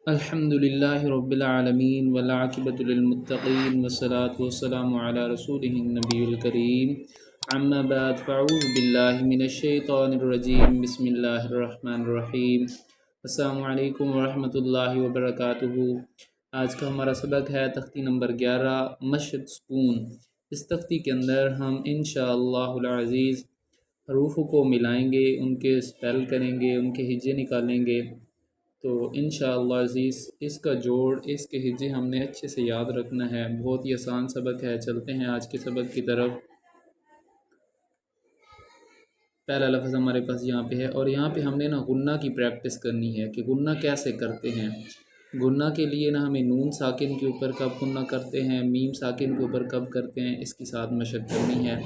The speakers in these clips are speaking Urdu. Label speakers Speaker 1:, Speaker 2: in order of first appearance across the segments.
Speaker 1: الحمد للہ رب العالمین والعاقبۃ للمتقین والصلاة والسلام علی رسولہ النبی الکریم اما بعد فاعوذ باللہ من الشیطان الرجیم بسم اللہ الرحمن الرحیم السلام علیکم ورحمۃ اللہ وبرکاتہ۔ آج کا ہمارا سبق ہے تختی نمبر 11 مشد سکون۔ اس تختی کے اندر ہم انشاءاللہ العزیز حروف کو ملائیں گے، ان کے اسپیل کریں گے، ان کے ہجے نکالیں گے۔ تو انشاءاللہ عزیز اس کا جوڑ، اس کے ہجے ہم نے اچھے سے یاد رکھنا ہے۔ بہت ہی آسان سبق ہے۔ چلتے ہیں آج کے سبق کی طرف۔ پہلا لفظ ہمارے پاس یہاں پہ ہے، اور یہاں پہ ہم نے غنہ کی پریکٹس کرنی ہے کہ غنہ کیسے کرتے ہیں۔ غنہ کے لیے ہمیں نون ساکن کے اوپر کب غنہ کرتے ہیں، میم ساکن کے اوپر کب کرتے ہیں، اس کے ساتھ مشق کرنی ہے۔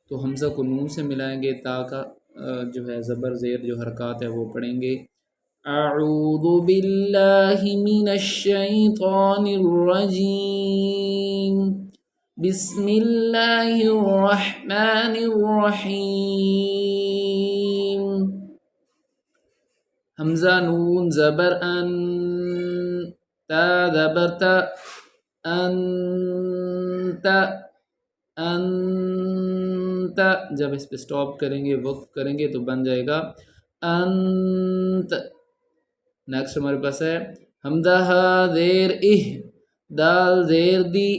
Speaker 1: تو حمزہ کو نون سے ملائیں گے، تا کا جو ہے زبر زیر جو حرکات ہے وہ پڑھیں گے۔ اعوذ باللہ من الشیطان الرجیم، بسم اللہ الرحمن الرحیم۔ حمزہ نون زبر ان، تا زبر تا، انت انت۔ جب اس پہ سٹاپ کریں گے، وقف کریں گے تو بن جائے گا انت۔ نیکسٹ ہمارے پاس ہے حمزہ ہا زیر اہ، دال زیر دی،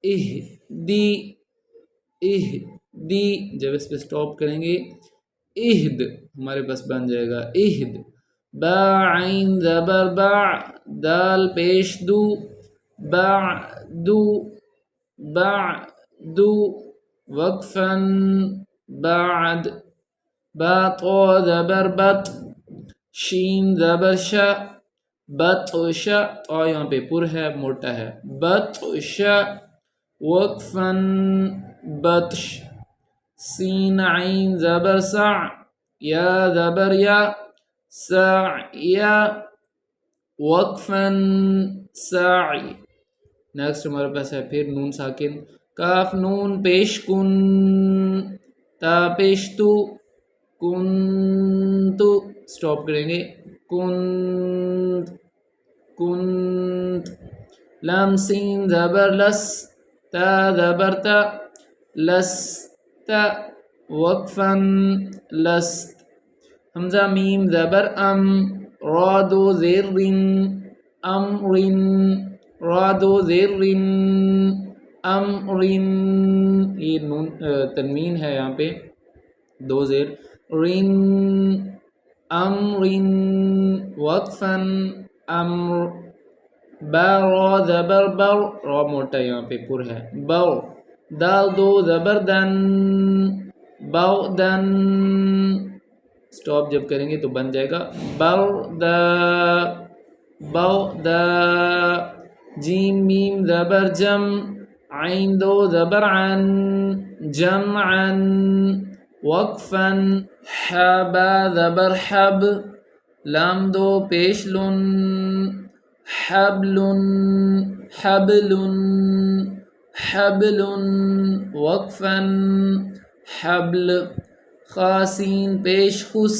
Speaker 1: اہ دی، اہ دی۔ جب اس پہ سٹاپ کریں گے اہد، ہمارے پاس بن جائے گا اہد۔ با عین زبر با، دال پیش دو، با دو، با دو، وقفاً بعد۔ با طا زبر بط، شین زبر شا، بطش، طا یہاں پہ پر ہے، موٹا ہے، بطش، وقفاً بطش۔ سین عین زبر سع، یا زبر یا، سعیا، وقفاً سعی۔ نیکسٹ ہمارے پاس ہے پھر نون ساکن، کاف نون پیش کن، تا پیش تو، کنتو، سٹاپ کریں گے کنت، کنت۔ لام سین زبر لس، تا زبر تا، لست، وقفاً لست۔ حمزہ میم زبر ام، را دو زیر رن، امرن، را دو زیر رن، امرن۔ یہ نون تنوین ہے یہاں پہ، دو زیر، رن، امرن، وقفاً امر۔ با را زبر بر، را موٹا یہاں پہ پر ہے، بر۔ دال دو زبر دن، بردن۔ سٹاپ جب کریں گے تو بن جائے گا بردا، بردا۔ جیم میم زبر جم، عین دو زبر عن، جمعا، وقفاً۔ حبا زبر حب، لام دو پیش لن، حبل، حبل، حبل، وقفاً حبل۔ خاسین پیش خس،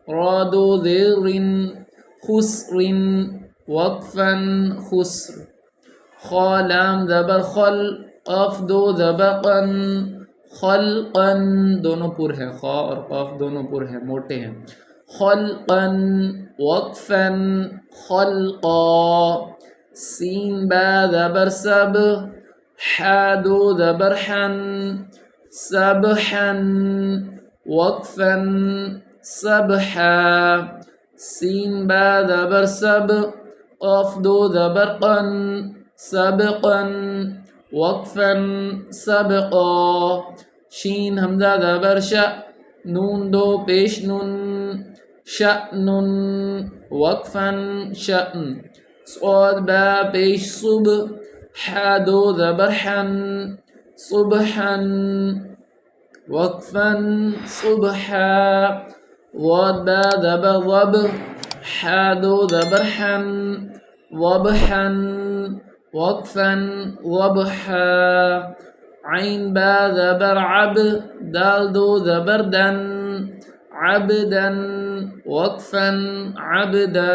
Speaker 1: را دو زیر رن، خسر، وقفاً خسر۔ خا لام زبر خل، قاف دو زبر قن، خلقا، دونوں پر ہے، خا اور قاف دونوں پر ہے، موٹے ہیں، خلقا، وقفاً خلقا۔ سین با زبر سب، حا دو زبر حن، سبحا، وقفاً سبحا۔ سین با زبر سب، قاف دو زبر قن، سبقا، وقفاً سبقا۔ شین حمزہ زبر شا، نون دو پیش نن، شأن، وقفاً شأن۔ صاد با پیش صب، حا دو زبر حن، صبحا، وقفاً صبحا۔ ضاد با زبر ضب، حا دو زبر حن، ضبحا، وقفاً ضبحا۔ عین با زبر عب، دال دو زبر دن، عبدا، وقفاً عبدا۔